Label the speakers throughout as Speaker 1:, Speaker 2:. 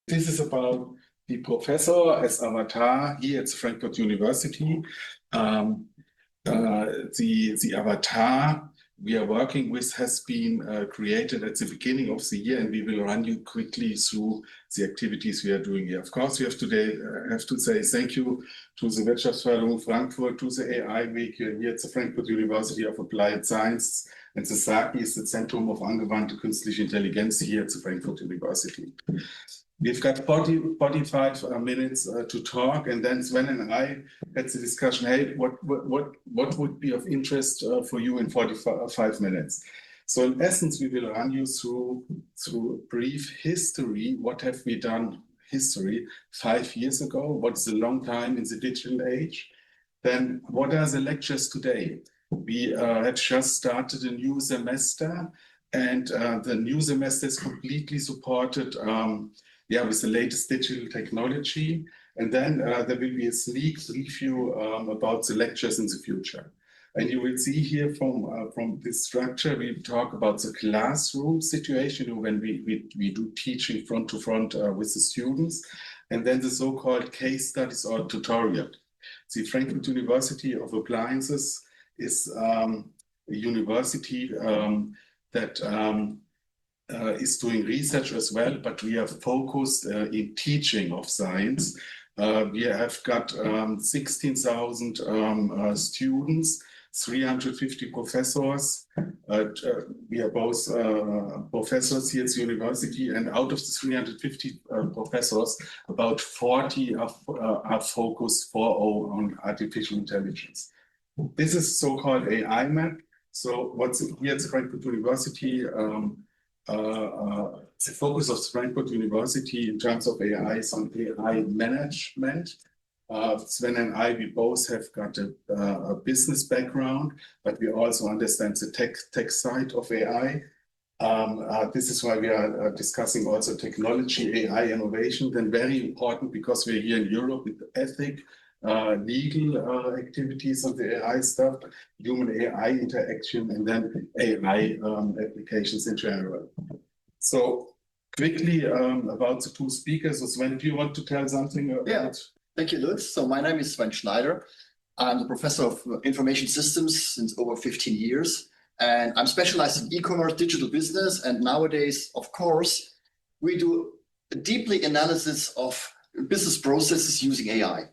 Speaker 1: This is about the professor as avatar here at Frankfurt University. The avatar we are working with has been created at the beginning of the year, and we will run you quickly through the activities we are doing here. Of course, we have to say thank you to the Wirtschaftsförderung Frankfurt, to the AI Week here at the Frankfurt University of Applied Science, and the SAKI is the Zentrum of Angewandte Künstliche Intelligenz here at the Frankfurt University. We've got 45 minutes to talk, and then Sven and I had the discussion, hey, what would be of interest for you in 45 minutes? So in essence, we will run you through brief history. What have we done history 5 years ago? What's a long time in the digital age? Then what are the lectures today? We had just started a new semester, and the new semester is completely supported with the latest digital technology. And then there will be a sneak preview about the lectures in the future. And you will see here from this structure, we talk about the classroom situation when we do teaching front to front with the students, and then the so-called case studies or tutorial. The Frankfurt University of Appliances is a university that is doing research as well, but we are focused in teaching of science. We have got 16,000 students, 350 professors. We are both professors here at the university, and out of the 350 professors, about 40 are focused on artificial intelligence. This is so-called AI map. So what's here at the Frankfurt University, the focus of Frankfurt University in terms of AI is on AI management. Sven and I, we both have got a business background, but we also understand the tech side of AI. This is why we are discussing also technology, AI innovation, then very important because we're here in Europe with ethic, legal activities of the AI stuff, human AI interaction, and then AI applications in general. So quickly about the two speakers. So Sven, do you want to tell something about?
Speaker 2: Yeah, thank you, Lutz. So my name is Swen Schneider. I'm the professor of information systems since over 15 years, and I'm specialized in e-commerce, digital business, and nowadays, of course, we do a deeply analysis of business processes using AI.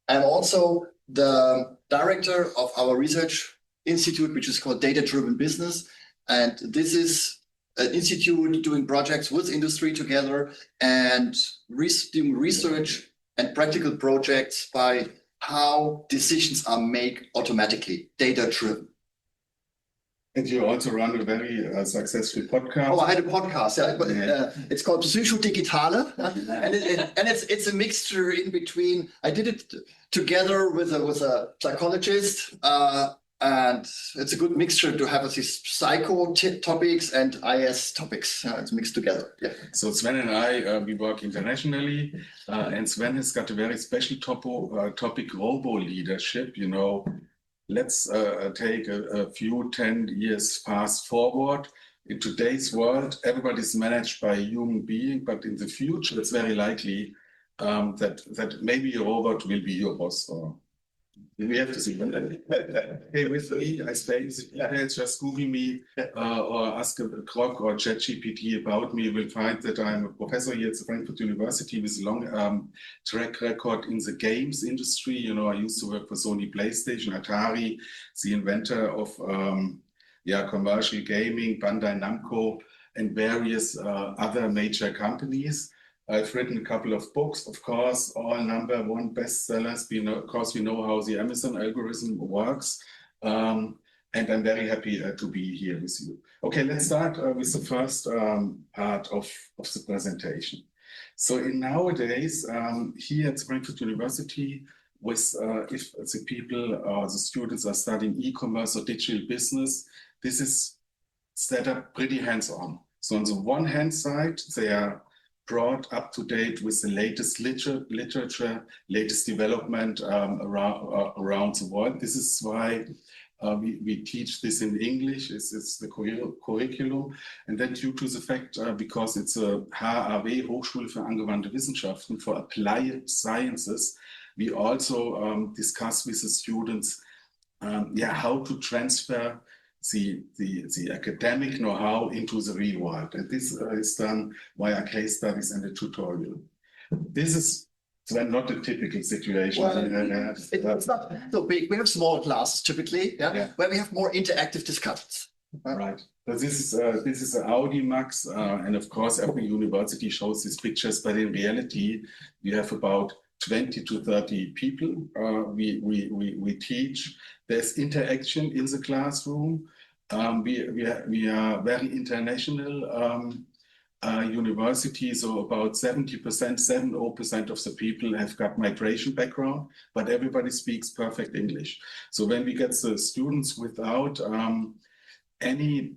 Speaker 2: I'm also the director of our research institute, which is called Data-Driven Business. And this is an institute doing projects with industry together and doing research and practical projects by how decisions are made automatically, data-driven.
Speaker 1: And you also run a very successful podcast.
Speaker 2: Oh, I had a podcast. Yeah. It's called Psychodigitale, and it's a mixture in between. I did it together with a psychologist, and it's a good mixture to have these psycho topics and IS topics. It's mixed together. Yeah.
Speaker 1: So Sven and I, we work internationally, and Sven has got a very special topic, robo leadership. You know. Let's take a few 10 years fast forward. In today's world, everybody's managed by a human being, but in the future, it's very likely that maybe a robot will be your boss. Or we have to see. Hey, with me, I say, just Google me or ask a Grok or ChatGPT about me. You will find that I'm a professor here at the Frankfurt University with a long track record in the games industry. You know, I used to work for Sony, PlayStation, Atari, the inventor of commercial gaming, Bandai Namco, and various other major companies. I've written a couple of books, of course, all #1 bestsellers. Of course, we know how the Amazon algorithm works. And I'm very happy to be here with you. Okay, let's start with the first part of the presentation. So in nowadays, here at Frankfurt University, if the people or the students are studying e-commerce or digital business, this is set up pretty hands-on. So on the one hand side, they are brought up to date with the latest literature, latest development around the world. This is why We teach this in English, it's the curriculum. And then due to the fact, because it's a HAW, Hochschule für angewandte Wissenschaften, for applied sciences, we also discuss with the students how to transfer the academic know-how into the real world. And this is done via case studies and a tutorial. This is not a typical situation.
Speaker 2: Well, it's not so big. We have small classes typically, where we have more interactive discussions.
Speaker 1: Right. So this is an Audimax, and of course every university shows these pictures, but in reality we have about 20 to 30 people we teach. There's interaction in the classroom. We are very international university, so about 70% of the people have got migration background, but everybody speaks perfect English. So when we get the students without any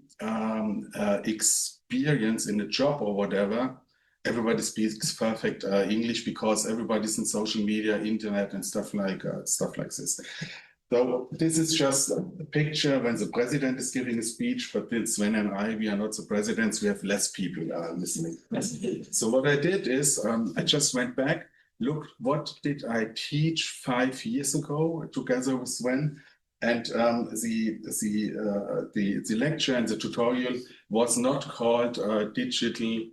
Speaker 1: experience in a job or whatever, everybody speaks perfect English because everybody's in social media, internet, and stuff like this. So this is just a picture when the president is giving a speech, but with Swen and I, we are not the presidents, we have less people listening. So what I did is I just went back, look, what did I teach 5 years ago together with Swen? And the lecture and the tutorial was not called digital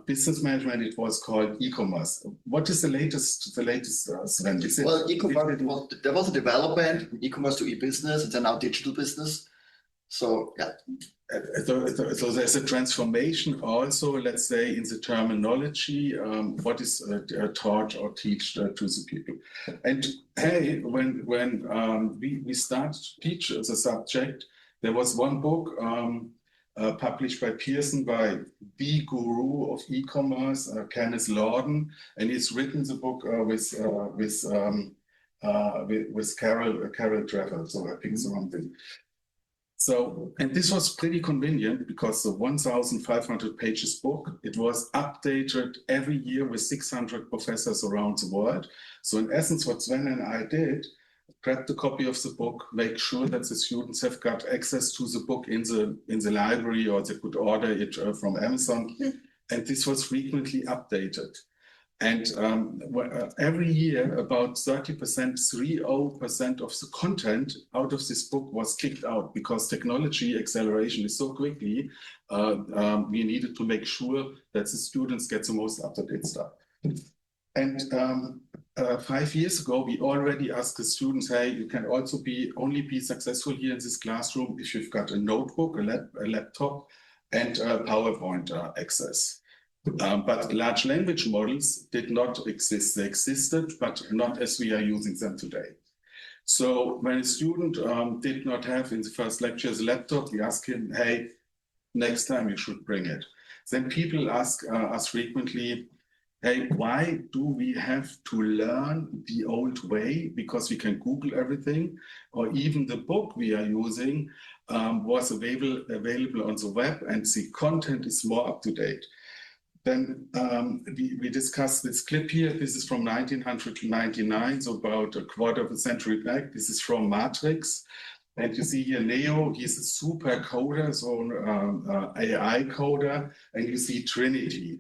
Speaker 1: business management, it was called e-commerce. What is the latest Sven?
Speaker 2: Well, e-commerce, there was a development from e-commerce to e-business, and then now digital business. So, yeah.
Speaker 1: So there's a transformation also, let's say, in the terminology, what is taught or taught to the people. And hey, when we start to teach the subject, there was one book published by Pearson by the guru of e-commerce, Kenneth Lorden, and he's written the book with Carol Trevor. So I think it's the wrong thing. So, and this was pretty convenient because the 1,500 pages book, it was updated every year with 600 professors around the world. So in essence, what Sven and I did, grab the copy of the book, make sure that the students have got access to the book in the library, or they could order it from Amazon. And this was frequently updated. And every year, about 30% of the content out of this book was kicked out because technology acceleration is so quickly. We needed to make sure that the students get the most up-to-date stuff. And 5 years ago, we already asked the students, hey, you can also only be successful here in this classroom if you've got a notebook, a laptop, and PowerPoint access. But large language models did not exist. They existed, but not as we are using them today. So when a student did not have in the first lecture his laptop, we ask him, hey, next time you should bring it. Then people ask us frequently, hey, why do we have to learn the old way? Because we can Google everything, or even the book we are using was available on the web, and the content is more up to date. Then we discussed this clip here. This is from 1999, so about a quarter of a century back. This is from Matrix. And you see here Neo, he's a super coder, so AI coder. And you see Trinity.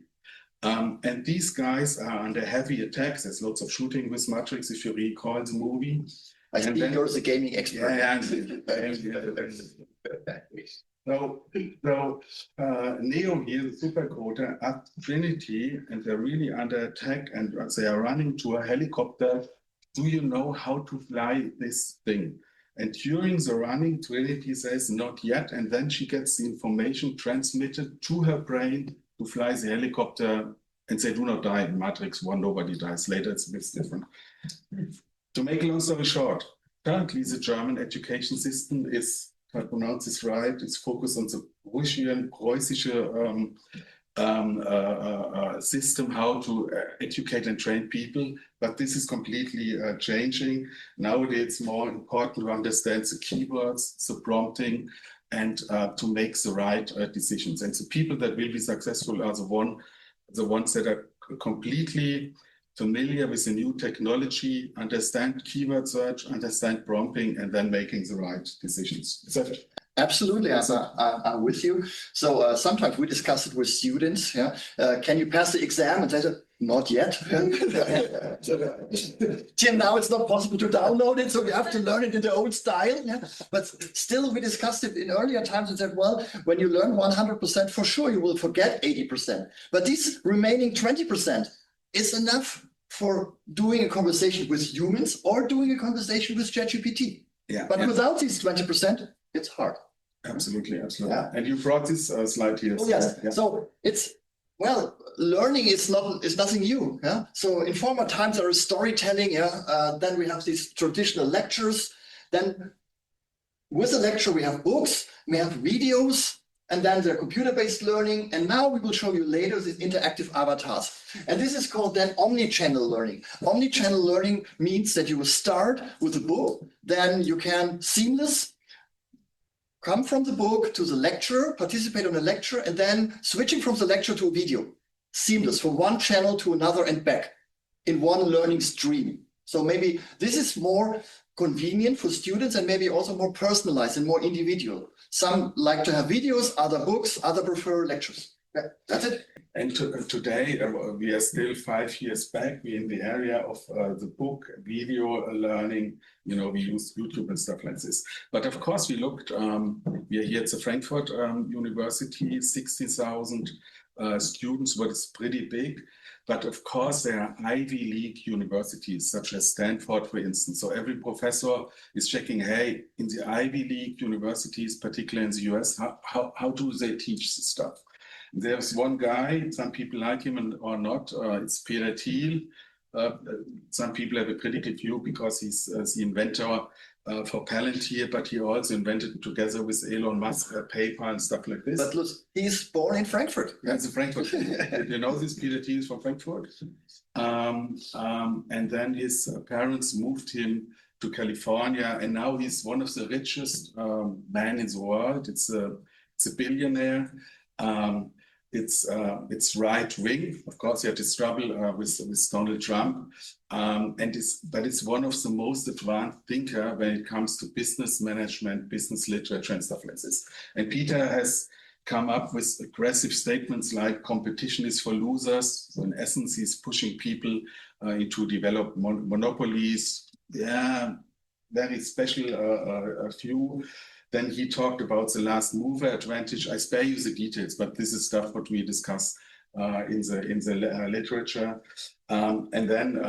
Speaker 1: And these guys are under heavy attacks. There's lots of shooting with Matrix, if you recall the movie.
Speaker 2: I think you're the gaming expert.
Speaker 1: So Neo here, the supercoder, at Trinity, and they're really under attack, and they are running to a helicopter. Do you know how to fly this thing? And during the running, Trinity says, not yet. And then she gets the information transmitted to her brain to fly the helicopter, and they do not die. In Matrix 1, nobody dies. Later, it's a bit different. To make a long story short, currently the German education system is, if I pronounce this right, it's focused on the Preußische system, how to educate and train people. But this is completely changing. Nowadays, it's more important to understand the keywords, the prompting, and to make the right decisions. And the people that will be successful are the ones that are completely familiar with the new technology, understand keyword search, understand prompting, and then making the right decisions. Is that it?
Speaker 2: Absolutely, I'm with you. So sometimes we discuss it with students. Yeah, can you pass the exam? And they say, not yet. Till now, it's not possible to download it, so we have to learn it in the old style. Yeah? But still, we discussed it in earlier times and said, well, when you learn 100%, for sure, you will forget 80%. But this remaining 20% is enough for doing a conversation with humans or doing a conversation with ChatGPT.
Speaker 1: Yeah,
Speaker 2: but without these 20%, it's hard.
Speaker 1: Absolutely, absolutely. Yeah. And you brought this slide here.
Speaker 2: Oh, yes. Yeah. So it's, well, learning is nothing new. Yeah. So in former times there is storytelling. Yeah. Then we have these traditional lectures. Then with a lecture we have books, we have videos, and then the computer-based learning. And now we will show you later these interactive avatars. And this is called then omni-channel learning. Omni-channel learning means that you will start with a book, then you can come from the book to the lecture, participate on a lecture, and then switching from the lecture to a video. Seamless from one channel to another and back in one learning stream. So maybe this is more convenient for students and maybe also more personalized and more individual. Some like to have videos, other books, other prefer lectures. Yeah, that's it.
Speaker 1: And today, we are still 5 years back. We're in the area of the book, video learning. You know, we use YouTube and stuff like this. But of course, we looked, we are here at the Frankfurt University, 60,000 students, what is pretty big. But of course, there are Ivy League universities, such as Stanford, for instance. So every professor is checking, hey, in the Ivy League universities, particularly in the US, how do they teach this stuff? There's one guy, some people like him or not, it's Peter Thiel. Some people have a critical view because he's the inventor for Palantir, but he also invented together with Elon Musk, PayPal and stuff like this.
Speaker 2: But look, he's born in Frankfurt.
Speaker 1: Yeah, it's in Frankfurt. Did you know this? Peter Thiel is from Frankfurt. And then his parents moved him to California, and now he's one of the richest men in the world. It's a billionaire. It's right wing. Of course, he had this trouble with Donald Trump, but it's one of the most advanced thinker when it comes to business management, business literature, and stuff like this. And Peter has come up with aggressive statements like competition is for losers. So in essence, he's pushing people into develop monopolies. Yeah, very special few. Then he talked about the last mover advantage. I spare you the details, but this is stuff what we discuss in the literature. And then,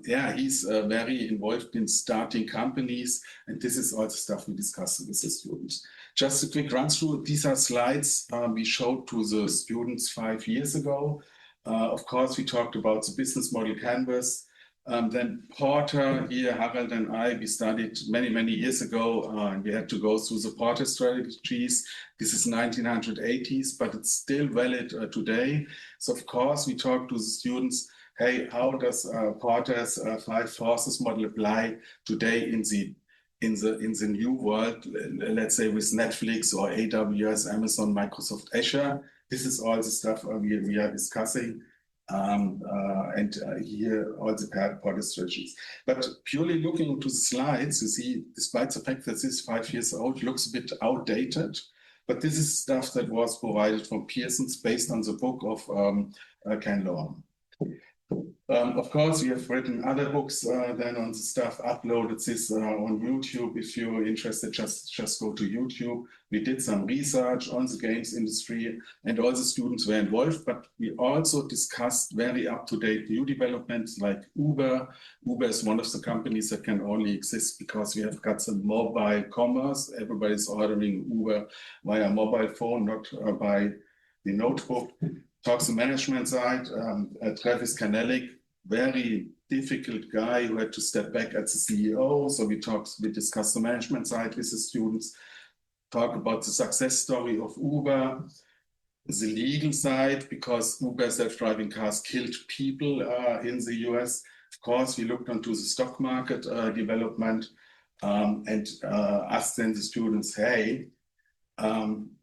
Speaker 1: yeah, he's very involved in starting companies. And this is all the stuff we discuss with the students. Just a quick run through. These are slides we showed to the students 5 years ago. Of course, we talked about the business model canvas. Then Porter, here, Harald and I, we studied many years ago, and we had to go through the Porter strategies. This is 1980s, but it's still valid today. So of course, we talked to the students, hey, how does Porter's 5 forces model apply today in the new world, let's say with Netflix or AWS, Amazon, Microsoft Azure? This is all the stuff we are discussing. And here all the Porter strategies. But purely looking into the slides, you see, despite the fact that this is 5 years old, looks a bit outdated. But this is stuff that was provided from Pearson's based on the book of Ken Lorne. Of course, we have written other books then on the stuff, uploaded this on YouTube. If you're interested, just go to YouTube. We did some research on the games industry and all the students were involved, but we also discussed very up-to-date new developments like Uber. Uber is one of the companies that can only exist because we have got some mobile commerce. Everybody's ordering Uber via mobile phone, not by the notebook. Talks the management side, Travis Kanelik, very difficult guy who had to step back as the CEO. So we discussed the management side with the students, talk about the success story of Uber, the legal side, because Uber self-driving cars killed people in the US. Of course, we looked onto the stock market development and asked then the students, hey,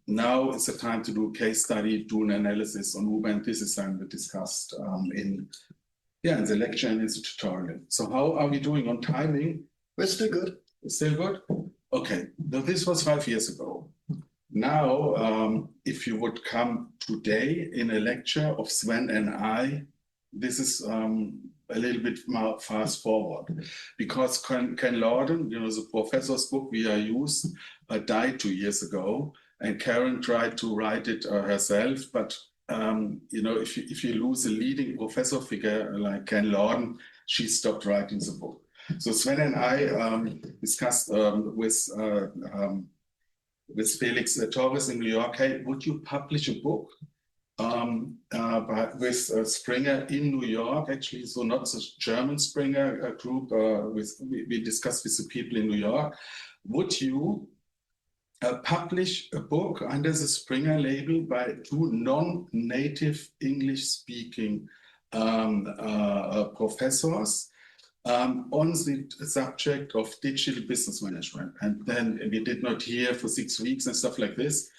Speaker 1: now it's the time to do a case study, do an analysis on Uber, and this is then discussed in Yeah, and the lecture and it's a tutorial. So how are we doing on timing?
Speaker 2: We're still good.
Speaker 1: Still good? Okay, now this was 5 years ago. Now, if you would come today in a lecture of Swen and I, this is a little bit more fast forward, because Ken Lorden, the professor's book we are used, died 2 years ago, and Karen tried to write it herself, but if you lose a leading professor figure like Ken Lorden, she stopped writing the book. So Swen and I discussed with Felix Torres in New York, hey, would you publish a book with Springer in New York, actually, so not the German Springer group, we discussed with the people in New York. Would you publish a book under the Springer label by 2 non-native English-speaking professors on the subject of digital business management? And then we did not hear for 6 weeks and stuff like this.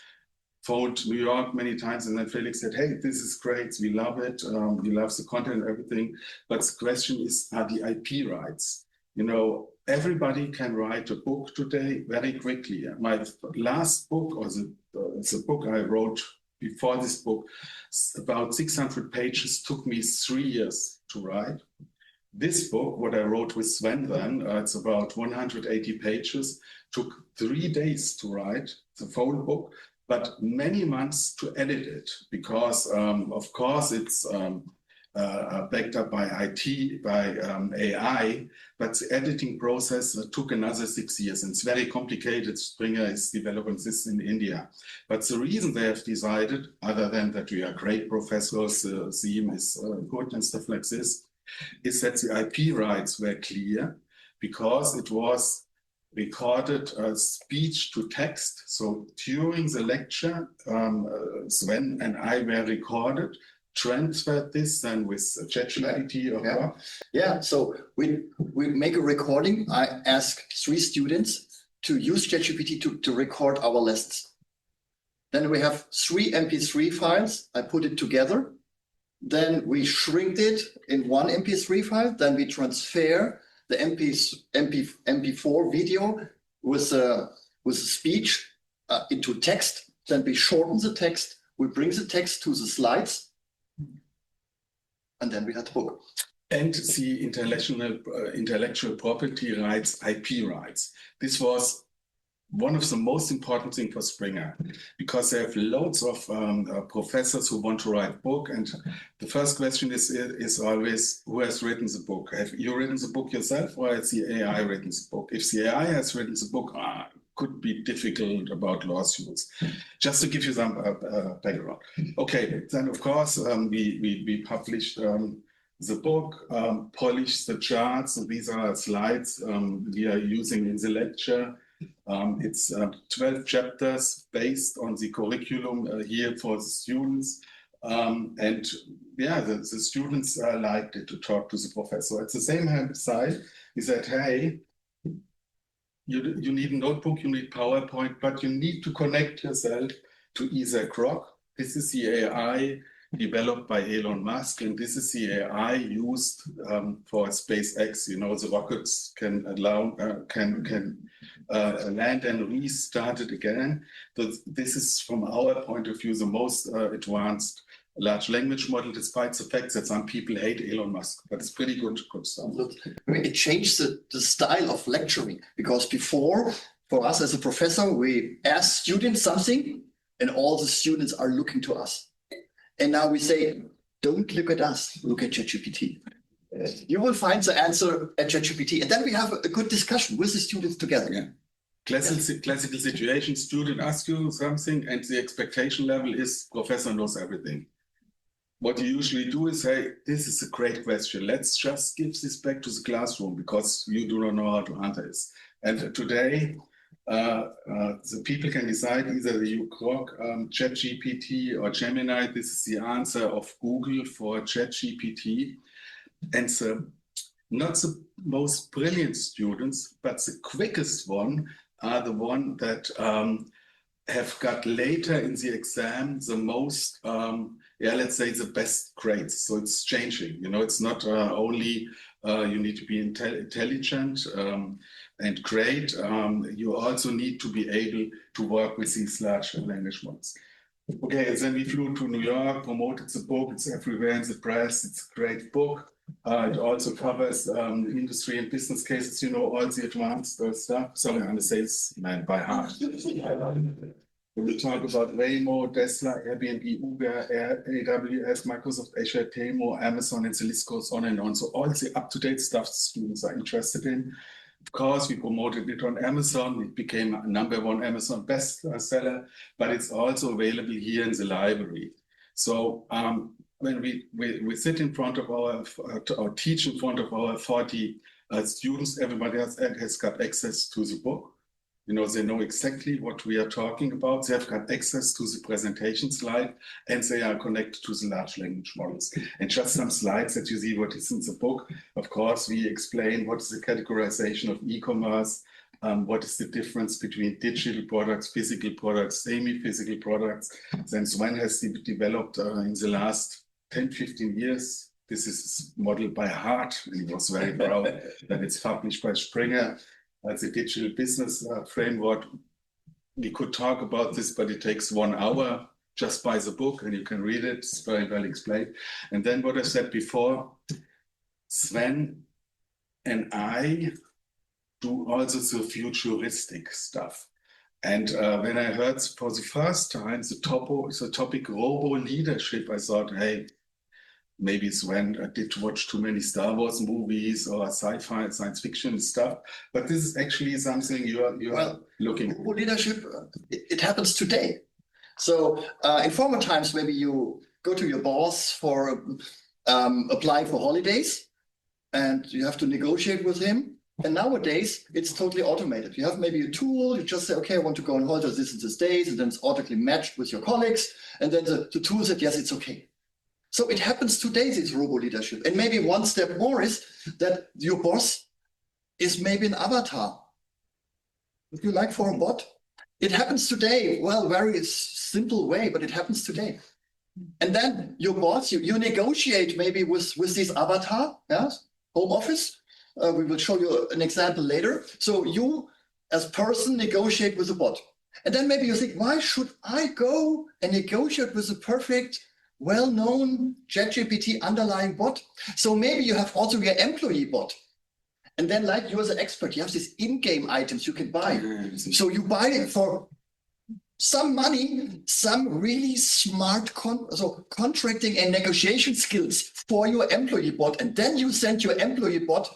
Speaker 1: Phoned New York many times, and then Felix said, hey, this is great, we love it, we love the content and everything, but the question is, are the IP rights? Everybody can write a book today very quickly. My last book, or the book I wrote before this book, about 600 pages, took me 3 years to write. This book, what I wrote with Swen then, it's about 180 pages, took 3 days to write, the full book, but many months to edit it, because of course it's backed up by IT, by AI, but the editing process took another 6 years, and it's very complicated. Springer is developing this in India. But the reason they have decided, other than that we are great professors, the theme is good and stuff like this, is that the IP rights were clear, because it was recorded speech to text. So during the lecture, Swen and I were recorded, transferred this then with ChatGPT or what?
Speaker 2: Yeah, so we make a recording. I ask 3 students to use ChatGPT to record our lessons. Then we have 3 MP3 files. I put it together. Then we shrink it in 1 MP3 file. Then we transfer the MP4 video with a speech into text. Then we shorten the text. We bring the text to the slides. And then we had the book.
Speaker 1: And the intellectual property rights, IP rights. This was one of the most important things for Springer, because they have loads of professors who want to write a book. And the first question is always, who has written the book? Have you written the book yourself, or has the AI written the book? If the AI has written the book, could be difficult about lawsuits. Just to give you some background. Okay, then of course we published the book, polished the charts. And these are slides we are using in the lecture. It's 12 chapters based on the curriculum here for the students. And yeah, the students liked it to talk to the professor. At the same side, he said, hey, you need a notebook, you need PowerPoint, but you need to connect yourself to either Grok. This is the AI developed by Elon Musk, and this is the AI used for SpaceX. The rockets can land and restart it again. This is, from our point of view, the most advanced large language model, despite the fact that some people hate Elon Musk, but it's pretty good stuff.
Speaker 2: It changed the style of lecturing, because before, for us as a professor, we ask students something and all the students are looking to us. And now we say, don't look at us, look at ChatGPT. You will find the answer at ChatGPT. And then we have a good discussion with the students together.
Speaker 1: Yeah. Classical situation, student asks you something and the expectation level is professor knows everything. What you usually do is say, this is a great question. Let's just give this back to the classroom because you do not know how to answer this. And today, the people can decide either you Grok, ChatGPT or Gemini. This is the answer of Google for ChatGPT. And not the most brilliant students, but the quickest one are the one that have got later in the exam the most yeah, let's say the best grades. So it's changing. You know, it's not only you need to be intelligent and great. You also need to be able to work with these large language models. Okay, and then we flew to New York, promoted the book. It's everywhere in the press. It's a great book. It also covers industry and business cases, you know, all the advanced stuff. Sorry, I'm a salesman by heart. We talk about Waymo, Tesla, Airbnb, Uber, AWS, Microsoft Azure, Temo, Amazon, and the list goes on and on. So all the up-to-date stuff students are interested in. Of course, we promoted it on Amazon. It became a #1 Amazon bestseller, but it's also available here in the library. So when we sit in front of or teach in front of our 40 students, everybody has got access to the book. You know, they know exactly what we are talking about. They have got access to the presentation slide, and they are connected to the large language models. And just some slides that you see what is in the book. Of course, we explain what is the categorization of e-commerce, what is the difference between digital products, physical products, semi-physical products. Then Swen has developed in the last 10, 15 years. This is modeled by heart. He was very proud that it's published by Springer. As a digital business framework. We could talk about this, but it takes 1 hour. Just buy the book and you can read it. It's very well explained. And then what I said before, Swen and I do also the futuristic stuff. And when I heard for the first time the topic robo leadership, I thought, hey, maybe Swen did watch too many Star Wars movies or sci-fi, science fiction stuff, but this is actually something you are looking for.
Speaker 2: Leadership, it happens today. So in former times, maybe you go to your boss for applying for holidays, and you have to negotiate with him. And nowadays, it's totally automated. You have maybe a tool, you just say, okay, I want to go on holiday this and this days, and then it's automatically matched with your colleagues. And then the tool said, yes, it's okay. So it happens today, this robo leadership. And maybe one step more is that your boss is maybe an avatar. If you like for a bot, it happens today. Well, very simple way, but it happens today. And then your boss, you negotiate maybe with this avatar, yes, home office. We will show you an example later. So you, as person, negotiate with a bot. And then maybe you think, why should I go and negotiate with a perfect, well-known ChatGPT underlying bot? So maybe you have also your employee bot. And then like you as an expert, you have these in-game items you can buy. So you buy it for some money, some really smart contracting and negotiation skills for your employee bot. And then you send your employee bot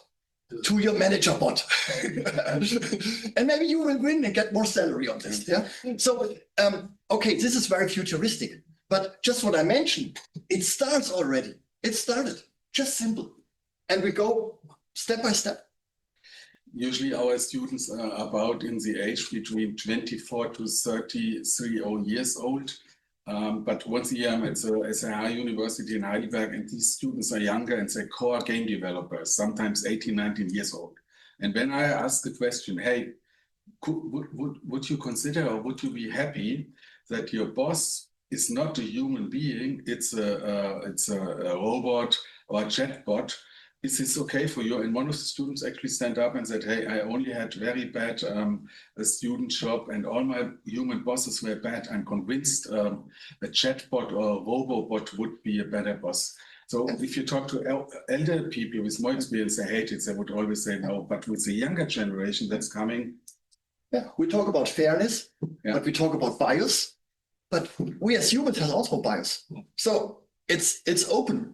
Speaker 2: to your manager bot. And maybe you will win and get more salary on this. Yeah. So, okay, this is very futuristic. But just what I mentioned, it starts already. It started, just simple. And we go step by step.
Speaker 1: Usually our students are about in the age between 24 to 33 years old. But once a year I'm at the SAI University in Heidelberg, and these students are younger and they're core game developers, sometimes 18, 19 years old. And when I ask the question, hey, would you consider or would you be happy that your boss is not a human being, it's a robot or a chatbot? Is this okay for you? And one of the students actually stand up and said, hey, I only had very bad a student job and all my human bosses were bad. I'm convinced a chatbot or a robot would be a better boss. So if you talk to elder people with more experience, they hate it. They would always say no. But with the younger generation that's coming.
Speaker 2: Yeah, we talk about fairness, but we talk about bias. But we as humans have also bias. So it's open.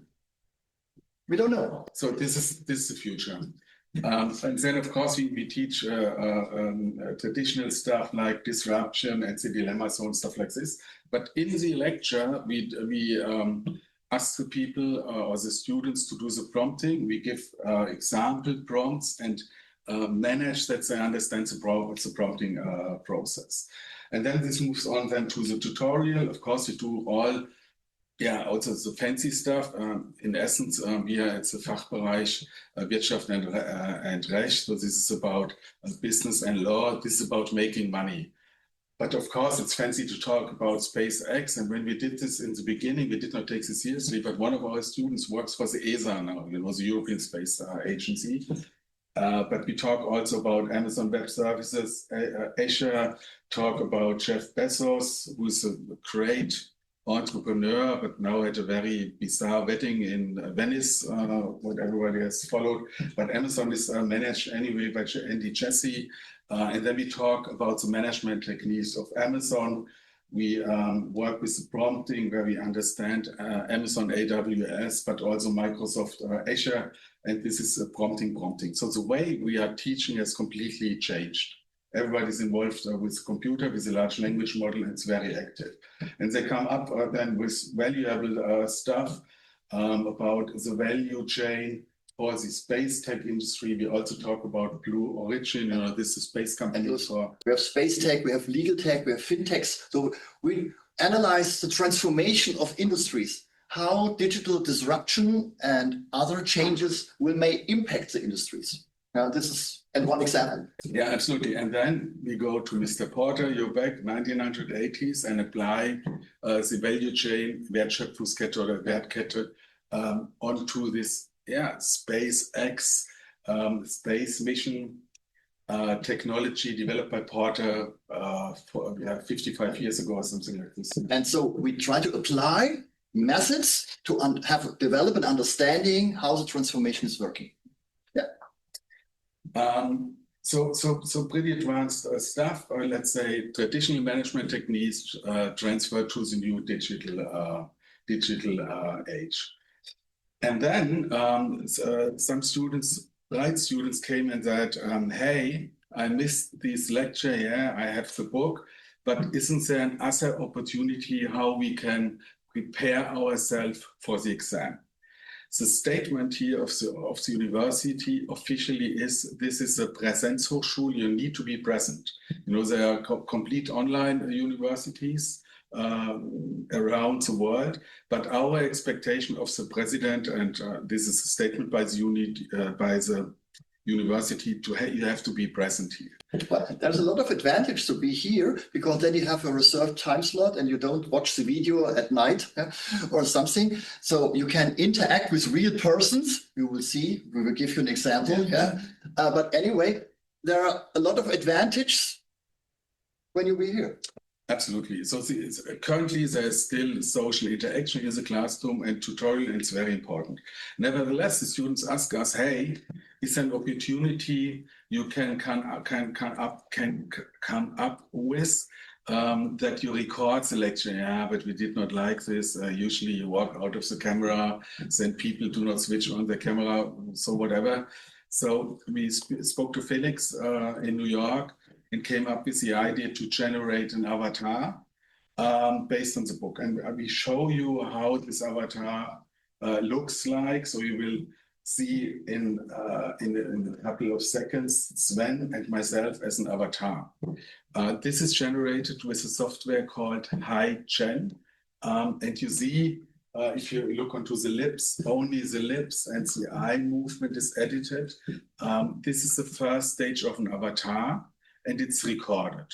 Speaker 2: We don't know.
Speaker 1: So this is the future. And then, of course, we teach traditional stuff like disruption and the dilemma zone, stuff like this. But in the lecture, we ask the people or the students to do the prompting. We give example prompts and manage that they understand the prompting process. And then this moves on then to the tutorial. Of course, we do all. Yeah, also the fancy stuff. In essence, it's a Fachbereich Wirtschaft and Recht. So this is about business and law. This is about making money. But of course, it's fancy to talk about SpaceX. And when we did this in the beginning, we did not take this seriously. But one of our students works for the ESA now, the European Space Agency. But we talk also about Amazon Web Services, Azure, talk about Jeff Bezos, who's a great entrepreneur, but now at a very bizarre wedding in Venice, what everybody has followed. But Amazon is managed anyway by Andy Jassy. And then we talk about the management techniques of Amazon. We work with the prompting where we understand Amazon AWS, but also Microsoft Azure. And this is prompting. So the way we are teaching has completely changed. Everybody's involved with computer, with a large language model, and it's very active. And they come up then with valuable stuff about the value chain for the space tech industry. We also talk about Blue Origin, this is space company.
Speaker 2: We have space tech, we have legal tech, we have fintechs. So we analyze the transformation of industries, how digital disruption and other changes may impact the industries. Now, this is one example.
Speaker 1: Yeah, absolutely. And then we go to Mr. Porter, you're back 1980s, and apply the value chain, Wertschöpfungskette oder Wertkette, onto this SpaceX space mission technology developed by Porter 55 years ago or something like this.
Speaker 2: And so we try to apply methods to develop an understanding how the transformation is working.
Speaker 1: So pretty advanced stuff. Let's say traditional management techniques transferred to the new digital age. And then some bright students came and said, hey, I missed this lecture. Yeah, I have the book, but isn't there an other opportunity how we can prepare ourselves for the exam? The statement here of the university officially is, this is a Präsenzhochschule, you need to be present. There are complete online universities around the world, but our expectation of the president, and this is a statement by the university, you have to be present here.
Speaker 2: But there's a lot of advantage to be here, because then you have a reserved time slot and you don't watch the video at night or something. So you can interact with real persons. You will see, we will give you an example. But anyway, there are a lot of advantages when you be here.
Speaker 1: Absolutely. So currently there's still social interaction in the classroom, and tutorial, and it's very important. Nevertheless, the students ask us, hey, is an opportunity you can come up with that you record the lecture. Yeah, but we did not like this. Usually you walk out of the camera, then people do not switch on the camera, so whatever. So we spoke to Felix in New York and came up with the idea to generate an avatar based on the book. And we show you how this avatar looks like. So you will see in a couple of seconds Sven and myself as an avatar. This is generated with a software called HiGen. And you see, if you look onto the lips, only the lips and the eye movement is edited. This is the first stage of an avatar, and it's recorded.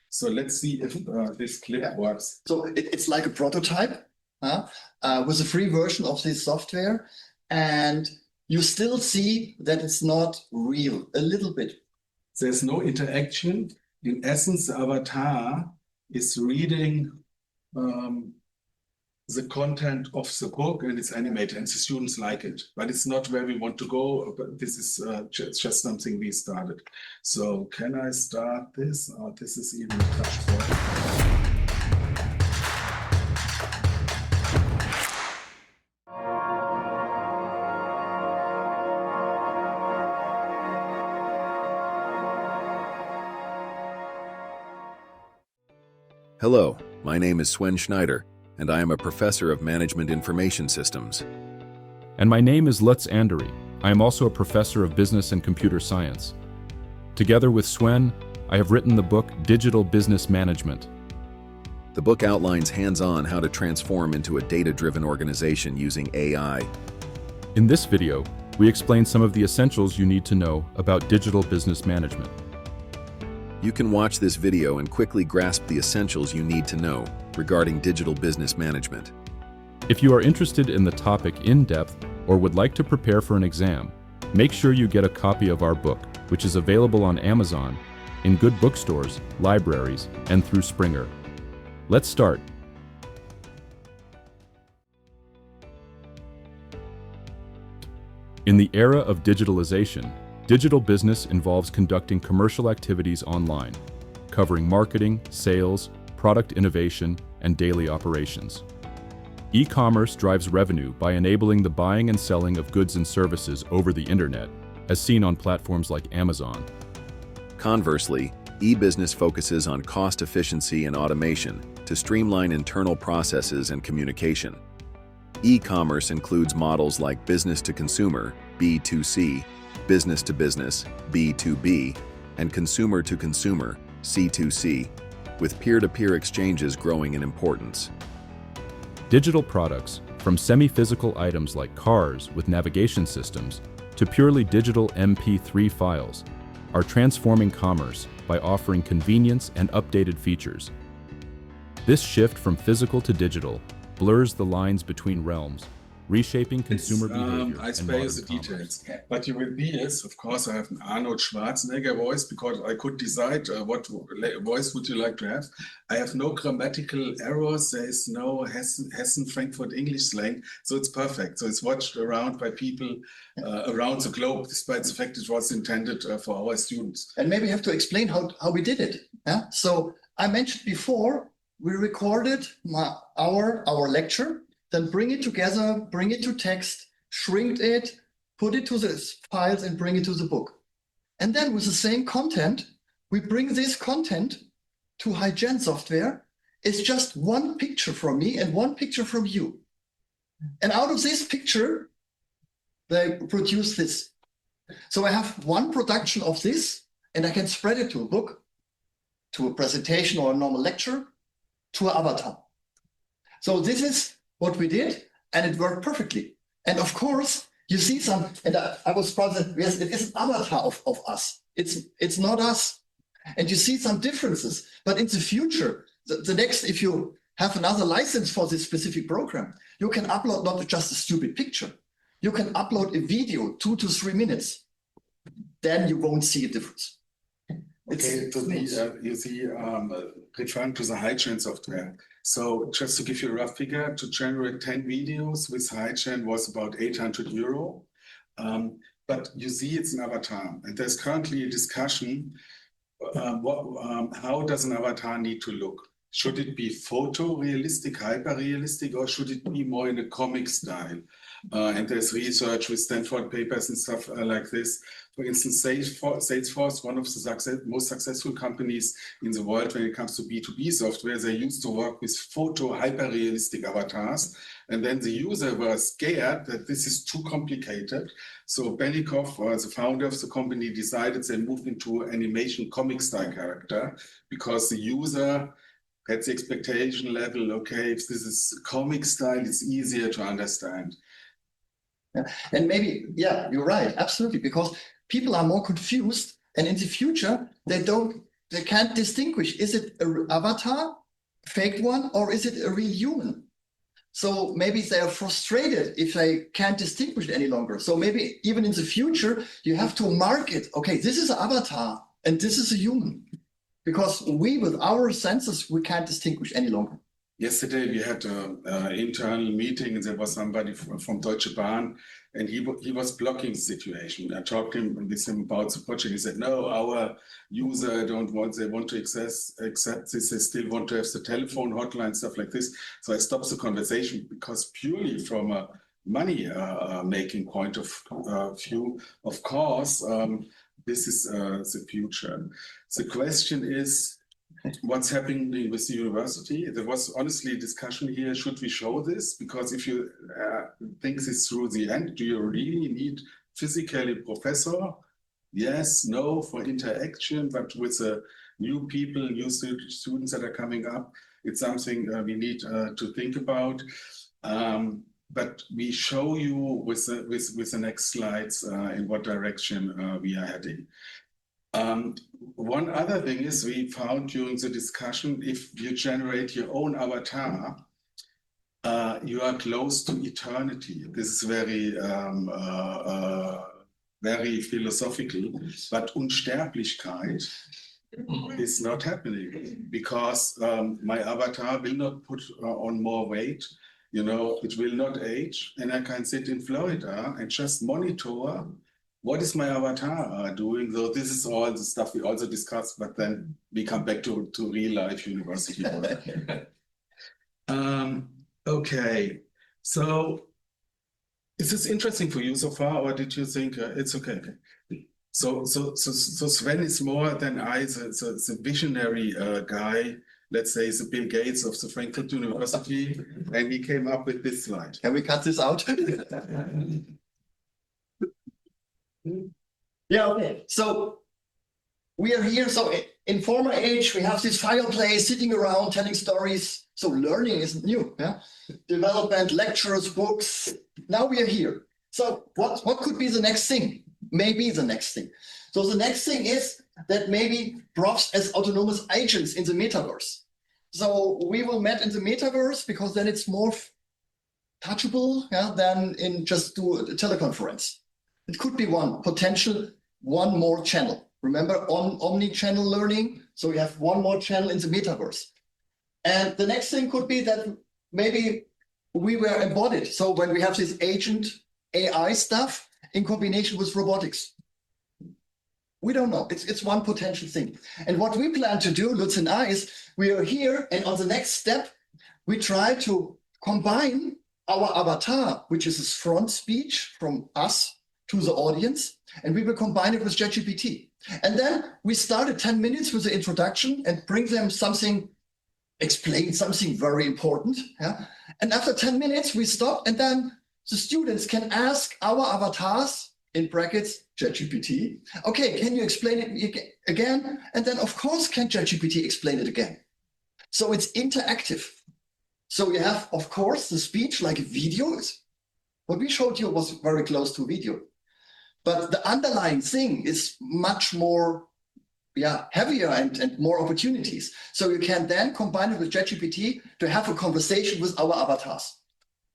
Speaker 1: So let's see if this clip works.
Speaker 2: So it's like a prototype with a free version of this software. And you still see that it's not real, a little bit.
Speaker 1: There's no interaction. In essence, the avatar is reading the content of the book, and it's animated, and the students like it. But it's not where we want to go. But this is just something we started. So can I start this? This is even a touch point.
Speaker 3: Hello, my name is Swen Schneider, and I am a professor of Management Information Systems.
Speaker 4: And my name is Lutz Anderie. I am also a professor of Business and Computer Science. Together with Swen, I have written the book Digital Business Management.
Speaker 3: The book outlines hands-on how to transform into a data-driven organization using AI.
Speaker 4: In this video, we explain some of the essentials you need to know about digital business management.
Speaker 3: You can watch this video and quickly grasp the essentials you need to know regarding digital business management.
Speaker 4: If you are interested in the topic in depth or would like to prepare for an exam, make sure you get a copy of our book, which is available on Amazon, in good bookstores, libraries, and through Springer. Let's start. In the era of digitalization, digital business involves conducting commercial activities online, covering marketing, sales, product innovation, and daily operations. E-commerce drives revenue by enabling the buying and selling of goods and services over the internet, as seen on platforms like Amazon.
Speaker 3: Conversely, e-business focuses on cost efficiency and automation to streamline internal processes and communication. E-commerce includes models like business-to-consumer, B2C, business-to-business, B2B, and consumer-to-consumer, C2C, with peer-to-peer exchanges growing in importance.
Speaker 4: Digital products, from semi-physical items like cars with navigation systems to purely digital MP3 files, are transforming commerce by offering convenience and updated features. This shift from physical to digital blurs the lines between realms, reshaping consumer behavior.
Speaker 1: I spare you the details. But you will be, yes, of course, I have an Arnold Schwarzenegger voice because I could decide what voice would you like to have. I have no grammatical errors. There is no Hessen Frankfurt English slang. So it's perfect. So it's watched around by people around the globe, despite the fact it was intended for our students.
Speaker 2: And maybe you have to explain how we did it. Yeah? So I mentioned before, we recorded our lecture, then bring it together, bring it to text, shrink it, put it to the files and bring it to the book. And then with the same content, we bring this content to HiGen software. It's just one picture from me and one picture from you. And out of this picture, they produce this. So I have one production of this and I can spread it to a book, to a presentation or a normal lecture, to an avatar. So this is what we did, and it worked perfectly. And of course, you see some, and I was proud that, yes, it is an avatar of us. It's not us. And you see some differences. But in the future, the next, if you have another license for this specific program, you can upload not just a stupid picture. You can upload a video, 2 to 3 minutes. Then you won't see a difference.
Speaker 1: Okay, you see, referring to the HiGen software. So just to give you a rough figure, to generate 10 videos with HiGen was about €800. But you see it's an avatar. And there's currently a discussion, how does an avatar need to look? Should it be photorealistic, hyper-realistic, or should it be more in a comic style? And there's research with Stanford papers and stuff like this. For instance, Salesforce, one of the most successful companies in the world when it comes to B2B software, they used to work with hyper-realistic avatars. And then the user was scared that this is too complicated. So Benikoff, the founder of the company, decided they move into animation comic style character because the user had the expectation level, okay, if this is comic style, it's easier to understand.
Speaker 2: Yeah. And maybe, yeah, you're right, absolutely, because people are more confused, and in the future, they can't distinguish, is it an avatar, fake one, or is it a real human? So maybe they are frustrated if they can't distinguish it any longer. So maybe even in the future, you have to mark it, okay, this is an avatar, and this is a human. Because we, with our senses, we can't distinguish any longer.
Speaker 1: Yesterday, we had an internal meeting, and there was somebody from Deutsche Bahn, and he was blocking the situation. I talked with him about the project. He said, no, our user they want to accept this. They still want to have the telephone hotline, stuff like this. So I stopped the conversation because purely from a money making point of view, of course, this is the future. The question is, what's happening with the university? There was honestly a discussion here, should we show this? Because if you think this through the end, do you really need physically professor? Yes, no, for interaction, but with new people, new students that are coming up, it's something we need to think about. But we show you with the next slides in what direction we are heading. One other thing is we found during the discussion, if you generate your own avatar, you are close to eternity. This is very philosophical, but Unsterblichkeit is not happening because my avatar will not put on more weight. You know, it will not age, and I can sit in Florida and just monitor what is my avatar doing. So this is all the stuff we also discussed, but then we come back to real life university work. Okay, so is this interesting for you so far, or did you think it's okay? So Sven is more than I, the visionary guy. Let's say the Bill Gates of the Frankfurt University, and he came up with this slide.
Speaker 2: Can we cut this out? Yeah, okay. So we are here. So in former age, we have this fireplace sitting around telling stories. So learning isn't new. Yeah? Development, lectures, books. Now we are here. So what could be the next thing? Maybe the next thing. So the next thing is that maybe profs as autonomous agents in the metaverse. So we will meet in the metaverse because then it's more touchable, yeah, than in just do a teleconference. It could be one more channel. Remember omni-channel learning? So we have one more channel in the metaverse. And the next thing could be that maybe we were embodied. So when we have this agent AI stuff in combination with robotics. We don't know. It's one potential thing. And what we plan to do, Lutz and I, is we are here, and on the next step, we try to combine our avatar, which is this front speech from us to the audience, and we will combine it with ChatGPT. And then we start at 10 minutes with the introduction and bring them something, explain something very important. Yeah? And after 10 minutes, we stop, and then the students can ask our avatars, in brackets, ChatGPT, okay, can you explain it again? And then, of course, can ChatGPT explain it again? So it's interactive. So you have, of course, the speech like videos. What we showed you was very close to video. But the underlying thing is much more heavier and more opportunities. So you can then combine it with ChatGPT to have a conversation with our avatars.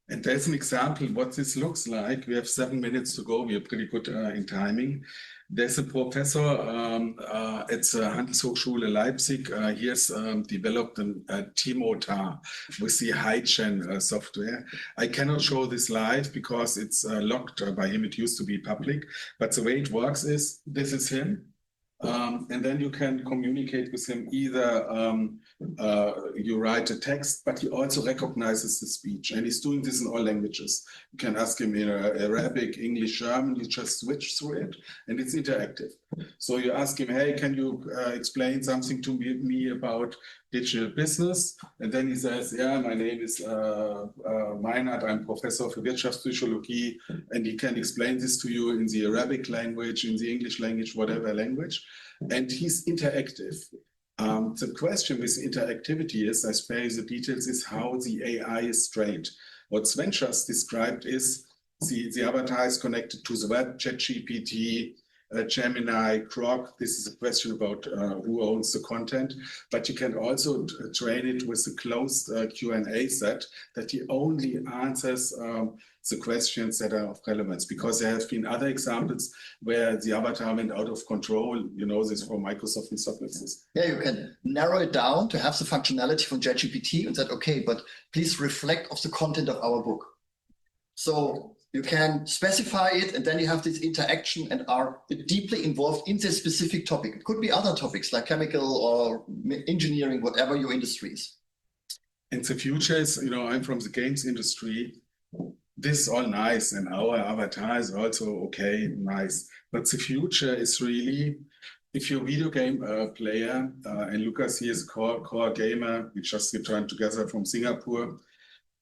Speaker 1: And there's an example what this looks like. We have 7 minutes to go. We are pretty good in timing. There's a professor at the Handelshochschule Leipzig. He has developed a Timotar with the HiGen software. I cannot show this live because it's locked by him. It used to be public. But the way it works is, this is him. And then you can communicate with him. Either you write a text, but he also recognizes the speech, and he's doing this in all languages. You can ask him in Arabic, English, German. You just switch through it, and it's interactive. So you ask him, hey, can you explain something to me about digital business? And then he says, yeah, my name is Meinert. I'm professor for Wirtschaftspsychologie, and he can explain this to you in the Arabic language, in the English language, whatever language. And he's interactive. The question with interactivity is, I spare you the details, is how the AI is trained. What Sven just described is the avatar is connected to the web, ChatGPT, Gemini, Grok. This is a question about who owns the content, but you can also train it with a closed Q&A set that he only answers the questions that are of relevance, because there have been other examples where the avatar went out of control. You know this from Microsoft and stuff like this.
Speaker 2: Yeah, you can narrow it down to have the functionality from ChatGPT and said, okay, but please reflect of the content of our book. So you can specify it, and then you have this interaction and are deeply involved in this specific topic. It could be other topics like chemical or engineering, whatever your industry is.
Speaker 1: And the future is, you know, I'm from the games industry. This is all nice, and our avatar is also okay, nice. But the future is really, if you're a video game player, and Lucas here is a core gamer, we just returned together from Singapore.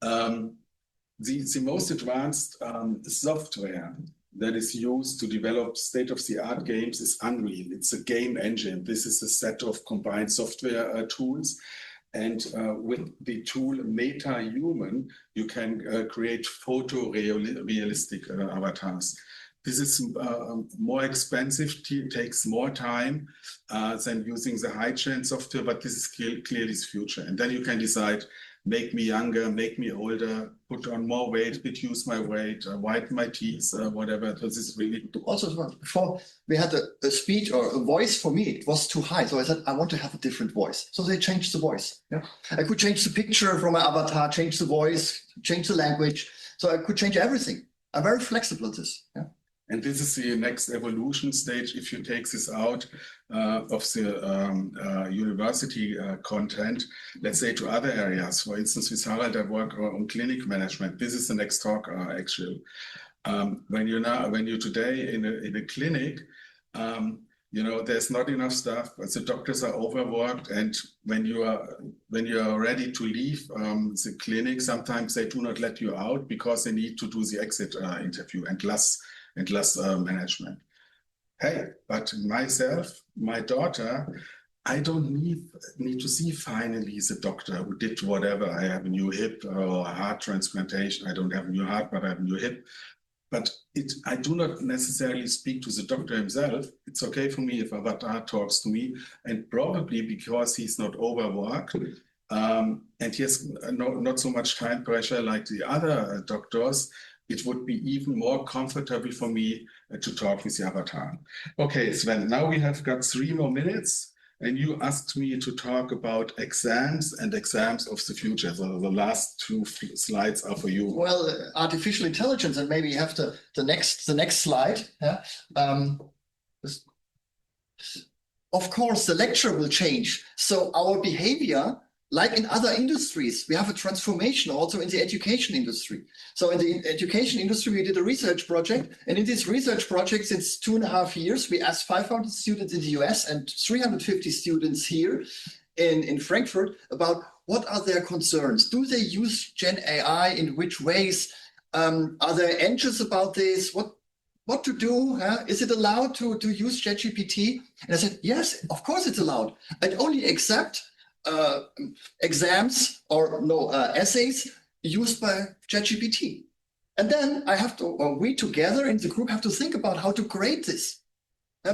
Speaker 1: The most advanced software that is used to develop state-of-the-art games is Unreal. It's a game engine. This is a set of combined software tools. And with the tool MetaHuman, you can create photorealistic avatars. This is more expensive, takes more time than using the high-chain software, but this is clearly the future. And then you can decide, make me younger, make me older, put on more weight, reduce my weight, whiten my teeth, whatever. This is really...
Speaker 2: Also, before we had a speech or a voice for me, it was too high. So I said, I want to have a different voice. So they changed the voice. Yeah, I could change the picture from my avatar, change the voice, change the language. So I could change everything. I'm very flexible at this. Yeah.
Speaker 1: And this is the next evolution stage. If you take this out of the university content, let's say to other areas, for instance, with Harald, I work on clinic management. This is the next talk, actually. When you're today in a clinic, there's not enough staff. The doctors are overworked, and when you are ready to leave the clinic, sometimes they do not let you out because they need to do the exit interview and less management. Hey, but myself, my daughter, I don't need to see finally the doctor who did whatever. I have a new hip or a heart transplantation. I don't have a new heart, but I have a new hip. But I do not necessarily speak to the doctor himself. It's okay for me if Avatar talks to me, and probably because he's not overworked and he has not so much time pressure like the other doctors, it would be even more comfortable for me to talk with the avatar. Okay, Sven, now we have got 3 more minutes, and you asked me to talk about exams and exams of the future. So the last 2 slides are for you.
Speaker 2: Well, artificial intelligence, and maybe you have the next slide. Yeah. Of course, the lecture will change. So our behavior, like in other industries, we have a transformation also in the education industry. So in the education industry, we did a research project. And in this research project, since 2.5 years, we asked 500 students in the US and 350 students here in Frankfurt about what are their concerns. Do they use Gen AI? In which ways? Are they anxious about this? What to do? Huh? Is it allowed to use ChatGPT? And I said, yes, of course it's allowed. I'd only accept exams or essays used by ChatGPT. And then we together in the group have to think about how to grade this.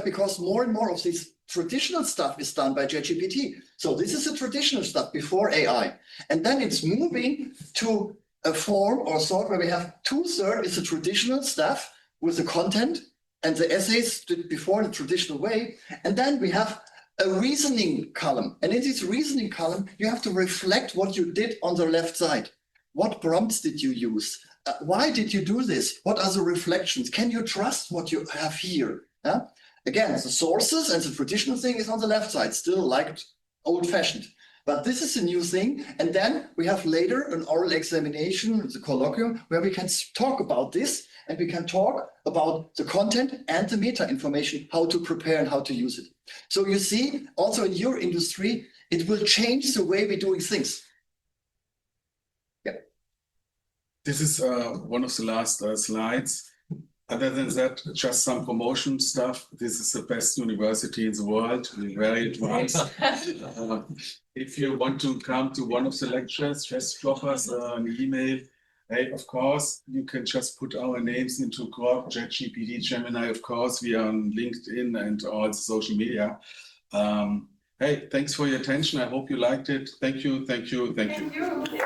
Speaker 2: Because more and more of this traditional stuff is done by ChatGPT. So this is the traditional stuff before AI. And then it's moving to a form or sort where we have 2/3 is the traditional stuff with the content and the essays did before in the traditional way. And then we have a reasoning column. And in this reasoning column, you have to reflect what you did on the left side. What prompts did you use? Why did you do this? What are the reflections? Can you trust what you have here? Again, the sources and the traditional thing is on the left side, still like old-fashioned. But this is a new thing. And then we have later an oral examination, the colloquium, where we can talk about this, and we can talk about the content and the meta information, how to prepare and how to use it. So you see, also in your industry, it will change the way we're doing things. Yeah.
Speaker 1: This is one of the last slides. Other than that, just some promotion stuff. This is the best university in the world, very advanced. If you want to come to one of the lectures, just drop us an email. Hey, of course, you can just put our names into Grok, ChatGPT, Gemini. Of course, we are on LinkedIn and all the social media. Hey, thanks for your attention. I hope you liked it. Thank you, thank you, thank you.
Speaker 5: Thank you.